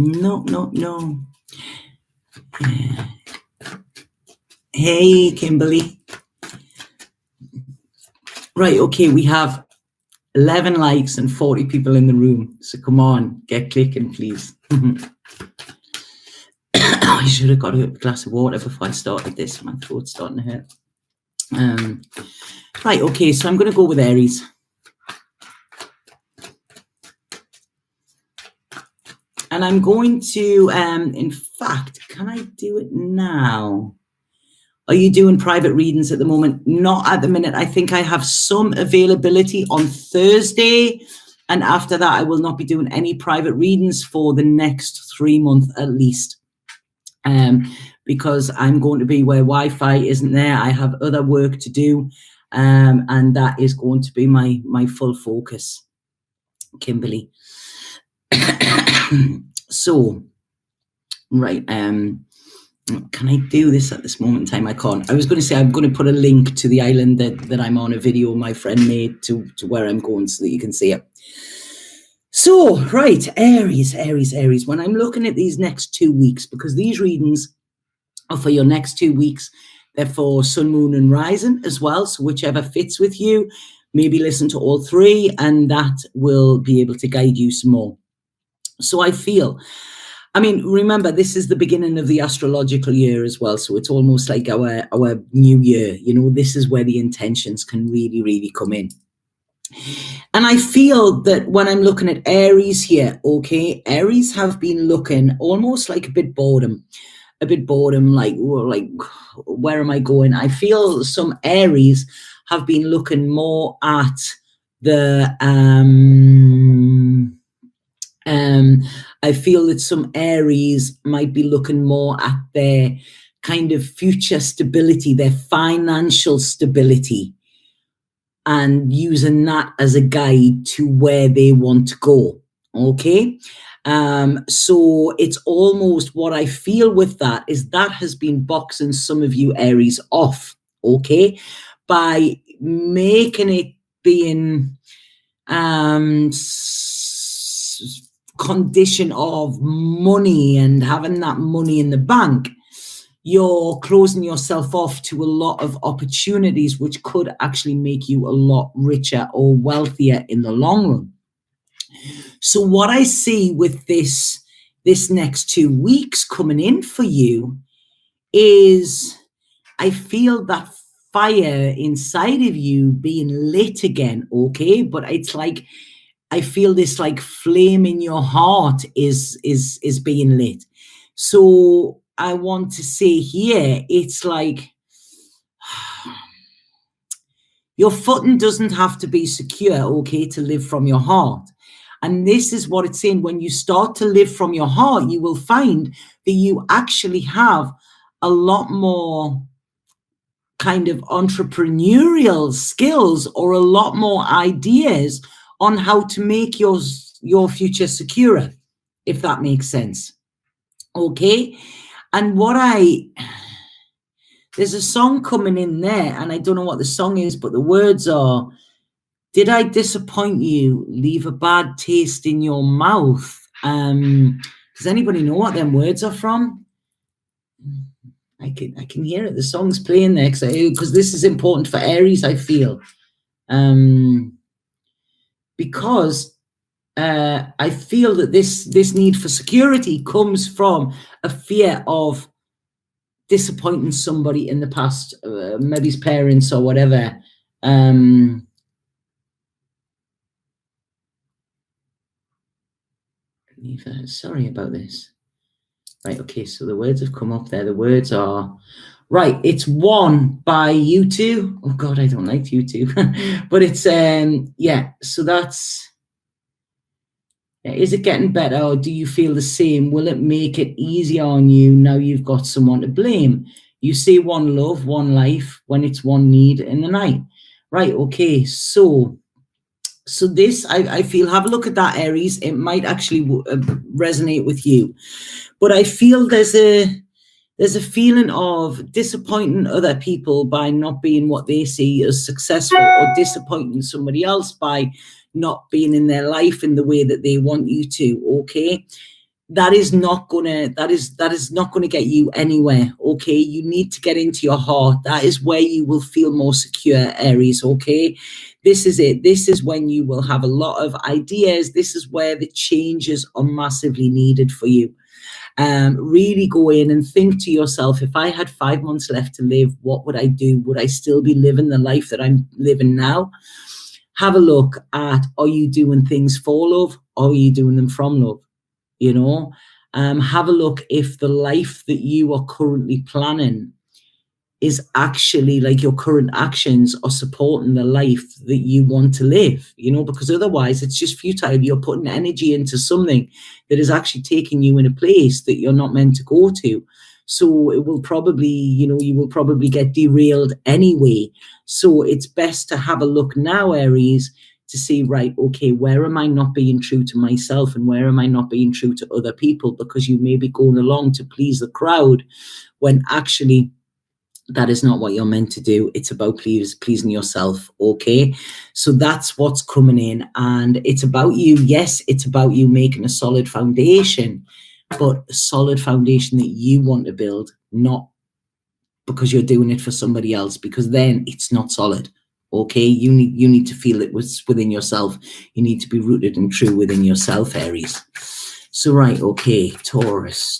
No, no, no. Hey, Kimberly. Right, okay, we have 11 likes and 40 people in the room. So come on, get clicking, please. I should have got a glass of water before I started this. My throat's starting to hurt. Right, okay, so I'm going to go with Aries. And I'm going to, in fact, can I do it now? Are you doing private readings at the moment? Not at the minute. I think I have some availability on Thursday. And after that, I will not be doing any private readings for the next 3 months at least. Because I'm going to be where Wi-Fi isn't there. I have other work to do. And that is going to be my full focus, Kimberly. So, right. Can I do this at this moment in time? I can't. I was going to say I'm going to put a link to the island that I'm on, a video my friend made to where I'm going so that you can see it. So, right, Aries. When I'm looking at these next 2 weeks, because these readings are for your next 2 weeks, they're for Sun, Moon, and Rising as well. So whichever fits with you, maybe listen to all three, and that will be able to guide you some more. So I feel, I mean, remember, this is the beginning of the astrological year as well. So it's almost like our new year. You know, this is where the intentions can really, really come in. And I feel that when I'm looking at Aries here, okay, Aries have been looking almost like a bit boredom, like where am I going? I feel some Aries have been looking more at the, I feel that some Aries might be looking more at their kind of future stability, their financial stability, and using that as a guide to where they want to go. Okay. So it's almost what I feel with that is that has been boxing some of you Aries off. Okay. By making it being, condition of money and having that money in the bank, you're closing yourself off to a lot of opportunities which could actually make you a lot richer or wealthier in the long run. So what I see with this next 2 weeks coming in for you is I feel that fire inside of you being lit again, okay? But it's like I feel this like flame in your heart is being lit. So I want to say here, it's like your footing doesn't have to be secure, okay, to live from your heart. And this is what it's saying. When you start to live from your heart, you will find that you actually have a lot more kind of entrepreneurial skills or a lot more ideas on how to make your future secure, if that makes sense. Okay. And there's a song coming in there, and I don't know what the song is, but the words are, did I disappoint you? Leave a bad taste in your mouth. Does anybody know what them words are from? I can hear it. The song's playing there because this is important for Aries, I feel. Because I feel that this need for security comes from a fear of disappointing somebody in the past, maybe his parents or whatever. Sorry about this. Right, okay, so the words have come up there. The words are, right, it's One by U2. Oh, God, I don't like U2. But it's, yeah, so that's, is it getting better or do you feel the same? Will it make it easier on you now you've got someone to blame? You say one love, one life, when it's one need in the night. Right, okay, so this, I feel, have a look at that, Aries. It might actually resonate with you. But I feel there's a feeling of disappointing other people by not being what they see as successful, or disappointing somebody else by not being in their life in the way that they want you to, okay? that is not gonna get you anywhere. Okay, you need to get into your heart. That is where you will feel more secure, Aries. Okay, this is it. This is when you will have a lot of ideas. This is where the changes are massively needed for you. Really go in and think to yourself, if I had 5 months left to live, what would I do? Would I still be living the life that I'm living now? Have a look at, are you doing things for love, or are you doing them from love? You know, have a look if the life that you are currently planning is actually, like, your current actions are supporting the life that you want to live, you know, because otherwise it's just futile. You're putting energy into something that is actually taking you in a place that you're not meant to go to. So it will probably, you know, you will probably get derailed anyway. So it's best to have a look now, Aries, to see, right, okay, where am I not being true to myself, and where am I not being true to other people? Because you may be going along to please the crowd when actually that is not what you're meant to do. It's about pleasing yourself. Okay, so that's what's coming in, and it's about you. Yes, it's about you making a solid foundation, but a solid foundation that you want to build, not because you're doing it for somebody else, because then it's not solid. Okay, you need to feel it was within yourself. You need to be rooted and true within yourself, Aries. So right, okay, Taurus.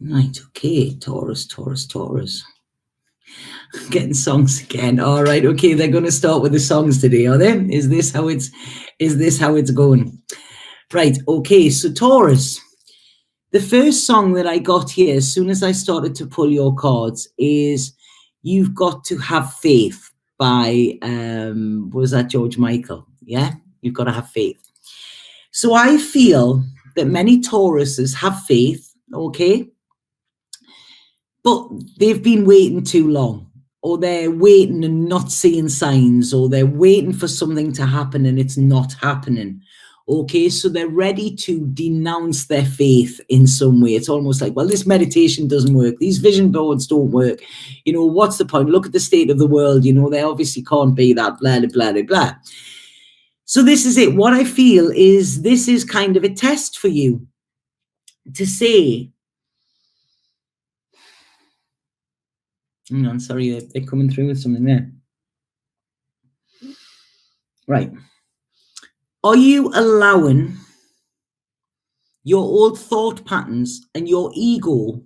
Right, okay, Taurus. I'm getting songs again. All right, okay, they're going to start with the songs today, are they? Is this how it's going? Right, okay, so Taurus. The first song that I got here, as soon as I started to pull your cards, is You've Got to Have Faith by, was that George Michael? Yeah, you've got to have faith. So I feel that many Tauruses have faith, okay? But they've been waiting too long, or they're waiting and not seeing signs, or they're waiting for something to happen and it's not happening. Okay, so they're ready to denounce their faith in some way. It's almost like, well, this meditation doesn't work. These vision boards don't work. You know, what's the point? Look at the state of the world. You know, they obviously can't be that, blah, blah, blah, blah. So this is it. What I feel is this is kind of a test for you to say, hang on, sorry, they're coming through with something there. Right. Are you allowing your old thought patterns and your ego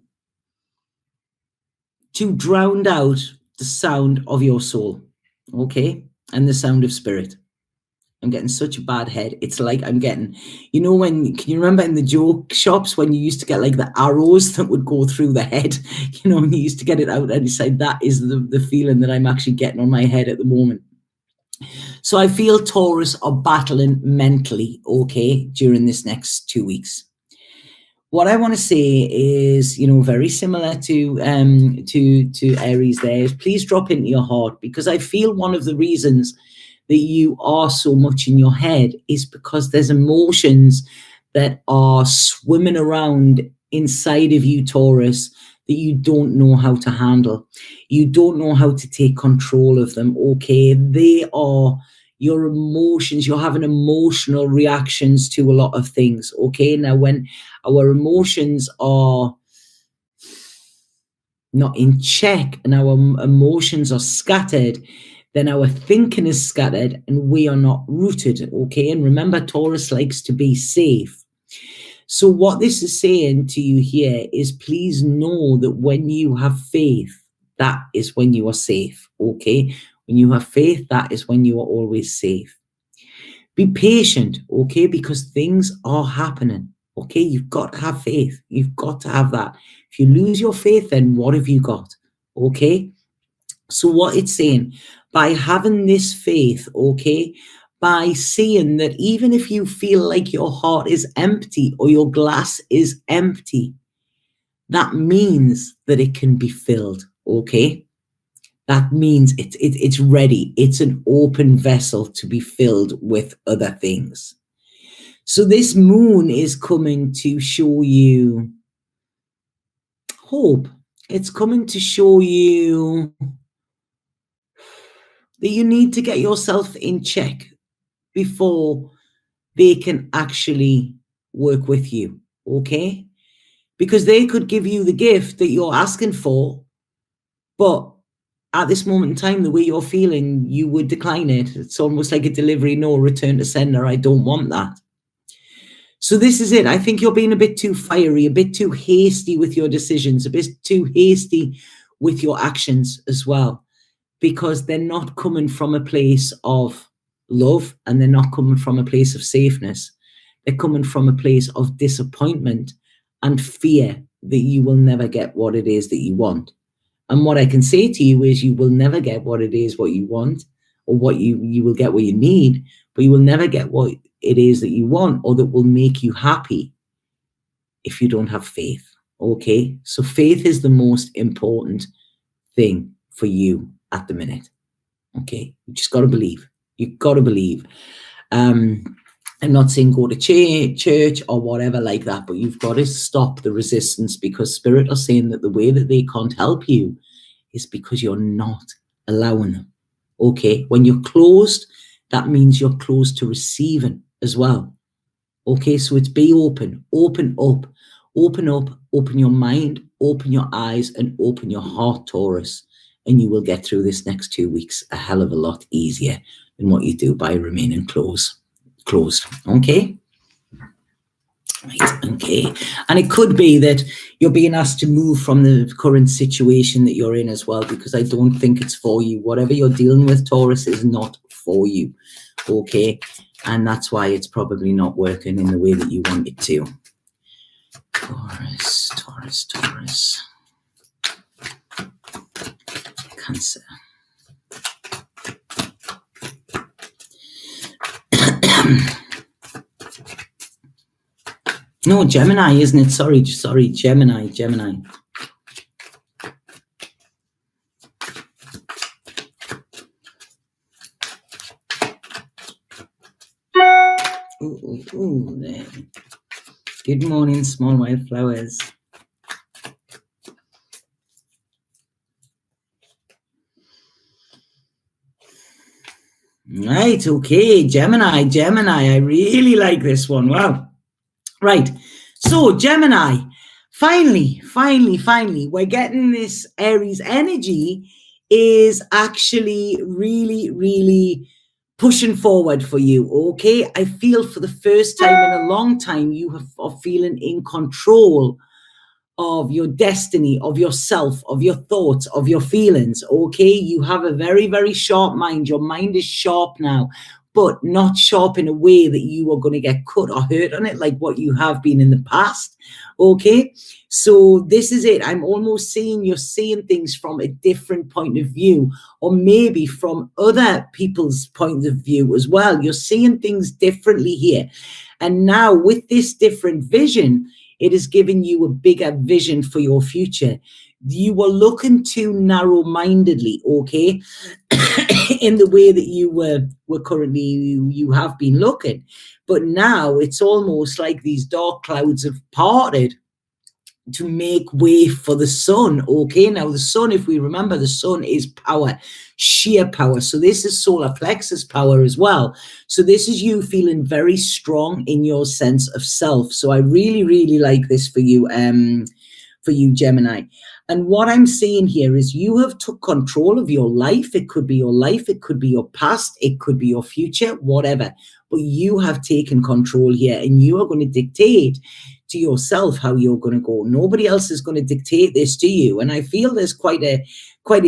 to drown out the sound of your soul? Okay? And the sound of spirit. I'm getting such a bad head. It's like I'm getting, you know, can you remember in the joke shops when you used to get like the arrows that would go through the head, you know, and you used to get it out and decide that is the feeling that I'm actually getting on my head at the moment. So I feel Taurus are battling mentally, okay, during this next 2 weeks. What I want to say is, you know, very similar to Aries there, is please drop into your heart, because I feel one of the reasons that you are so much in your head is because there's emotions that are swimming around inside of you, Taurus, that you don't know how to handle. You don't know how to take control of them, okay? They are your emotions. You're having emotional reactions to a lot of things, okay? Now, when our emotions are not in check and our emotions are scattered, then our thinking is scattered and we are not rooted, okay? And remember, Taurus likes to be safe. So what this is saying to you here is, please know that when you have faith, that is when you are safe, okay? When you have faith, that is when you are always safe. Be patient, okay? Because things are happening, okay? You've got to have faith. You've got to have that. If you lose your faith, then what have you got, okay? So what it's saying, by having this faith, okay, by seeing that even if you feel like your heart is empty or your glass is empty, that means that it can be filled, okay? That means it's ready. It's an open vessel to be filled with other things. So this moon is coming to show you hope. It's coming to show you that you need to get yourself in check before they can actually work with you, okay? Because they could give you the gift that you're asking for, but at this moment in time, the way you're feeling, you would decline it. It's almost like a delivery, no, return to sender. I don't want that. So this is it. I think you're being a bit too fiery, a bit too hasty with your decisions, a bit too hasty with your actions as well, because they're not coming from a place of love and they're not coming from a place of safeness. They're coming from a place of disappointment and fear that you will never get what it is that you want. And what I can say to you is you will never get what it is what you want, or what you will get what you need, but you will never get what it is that you want or that will make you happy if you don't have faith. Okay? So faith is the most important thing for you at the minute. Okay? You just got to believe. You've got to believe. I'm not saying go to church or whatever like that, but you've got to stop the resistance, because Spirit are saying that the way that they can't help you is because you're not allowing them. Okay? When you're closed, that means you're closed to receiving as well. Okay? So it's be open, open up, open your mind, open your eyes, and open your heart, Taurus, and you will get through this next 2 weeks a hell of a lot easier than what you do by remaining closed. Okay? Right, okay. And it could be that you're being asked to move from the current situation that you're in as well, because I don't think it's for you. Whatever you're dealing with, Taurus, is not for you. Okay? And that's why it's probably not working in the way that you want it to. Taurus. Cancer. No, Gemini, isn't it? Sorry, Gemini. Ooh, there. Good morning, small wildflowers. Right, okay, Gemini. I really like this one. Wow. Right. So, Gemini, finally, we're getting this Aries energy is actually really, really pushing forward for you, okay? I feel for the first time in a long time, you are feeling in control of your destiny, of yourself, of your thoughts, of your feelings, okay? You have a very, very sharp mind. Your mind is sharp now, but not sharp in a way that you are going to get cut or hurt on it like what you have been in the past, okay? So this is it. I'm almost seeing you're seeing things from a different point of view, or maybe from other people's point of view as well. You're seeing things differently here. And now with this different vision, it is giving you a bigger vision for your future. You were looking too narrow-mindedly, okay, in the way that you were currently, you have been looking. But now it's almost like these dark clouds have parted to make way for the sun, okay? Now, the sun, if we remember, the sun is power, sheer power. So this is solar plexus power as well. So this is you feeling very strong in your sense of self. So I really, really like this for you, Gemini. And what I'm seeing here is you have took control of your life. It could be your life, it could be your past, it could be your future, whatever. But you have taken control here, and you are going to dictate to yourself how you're going to go. Nobody else is going to dictate this to you. And I feel there's quite a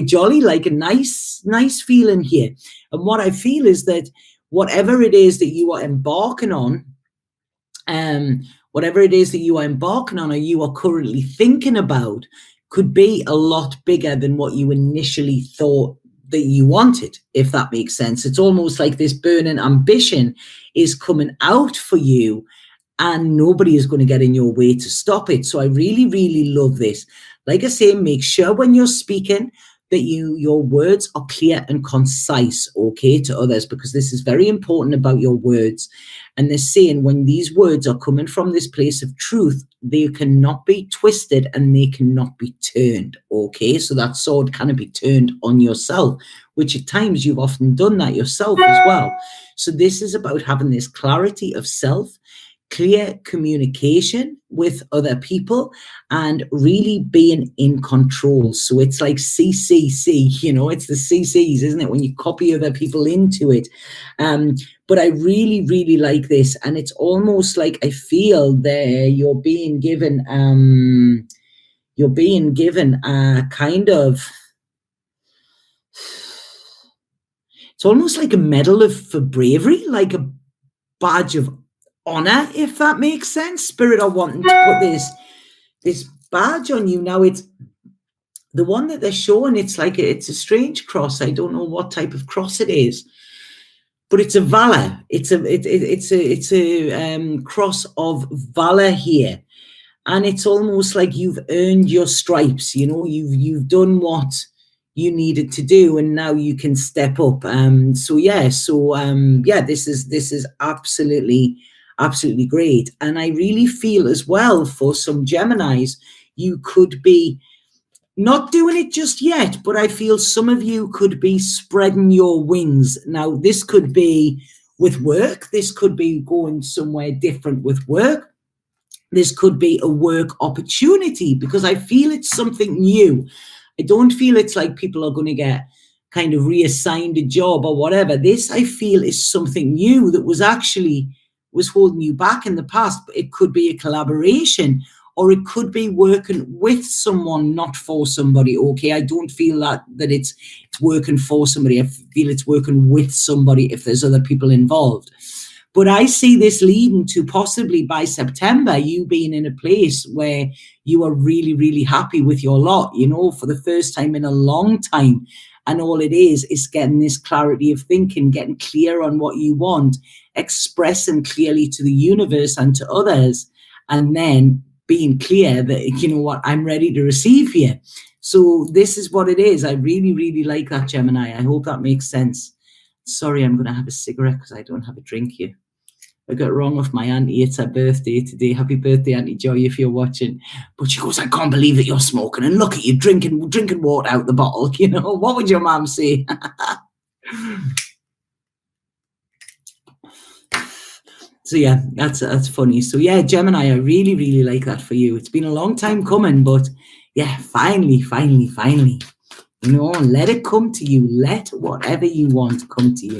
jolly, like a nice feeling here. And what I feel is that whatever it is that you are embarking on, or you are currently thinking about, could be a lot bigger than what you initially thought that you wanted, if that makes sense. It's almost like this burning ambition is coming out for you, and nobody is going to get in your way to stop it. So I really, really love this. Like I say, make sure when you're speaking that your words are clear and concise, okay, to others, because this is very important about your words. And they're saying when these words are coming from this place of truth, they cannot be twisted and they cannot be turned, okay? So that sword cannot be turned on yourself, which at times you've often done that yourself as well. So this is about having this clarity of self, clear communication with other people, and really being in control. So it's like CCC, you know, it's the CCs, isn't it? When you copy other people into it. But I really, really like this. And it's almost like I feel there you're being given a kind of, it's almost like a medal for bravery, like a badge of honor, if that makes sense. Spirit are wanting to put this badge on you. Now it's the one that they're showing, it's a strange cross. I don't know what type of cross it is, but it's a valor. It's a cross of valor here. And it's almost like you've earned your stripes, you know, you've done what you needed to do, and now you can step up. This is absolutely great. And I really feel as well for some Geminis, you could be not doing it just yet, but I feel some of you could be spreading your wings. Now, this could be with work. This could be going somewhere different with work. This could be a work opportunity, because I feel it's something new. I don't feel it's like people are going to get kind of reassigned a job or whatever. This, I feel, is something new that was holding you back in the past. But it could be a collaboration, or it could be working with someone, not for somebody, okay? I don't feel that it's working for somebody. I feel it's working with somebody if there's other people involved. But I see this leading to possibly by September, you being in a place where you are really, really happy with your lot, you know, for the first time in a long time. And all it is getting this clarity of thinking, getting clear on what you want, expressing clearly to the universe and to others, and then being clear that, you know what, I'm ready to receive here. So this is what it is. I really, really like that, Gemini. I hope that makes sense. Sorry, I'm going to have a cigarette because I don't have a drink here. I got it wrong with my auntie. It's her birthday today. Happy birthday, Auntie Joy, if you're watching. But she goes, I can't believe that you're smoking. And look at you drinking water out the bottle. You know, what would your mom say? So yeah, that's funny. So yeah, Gemini, I really, really like that for you. It's been a long time coming, but yeah, finally. You know, let it come to you. Let whatever you want come to you.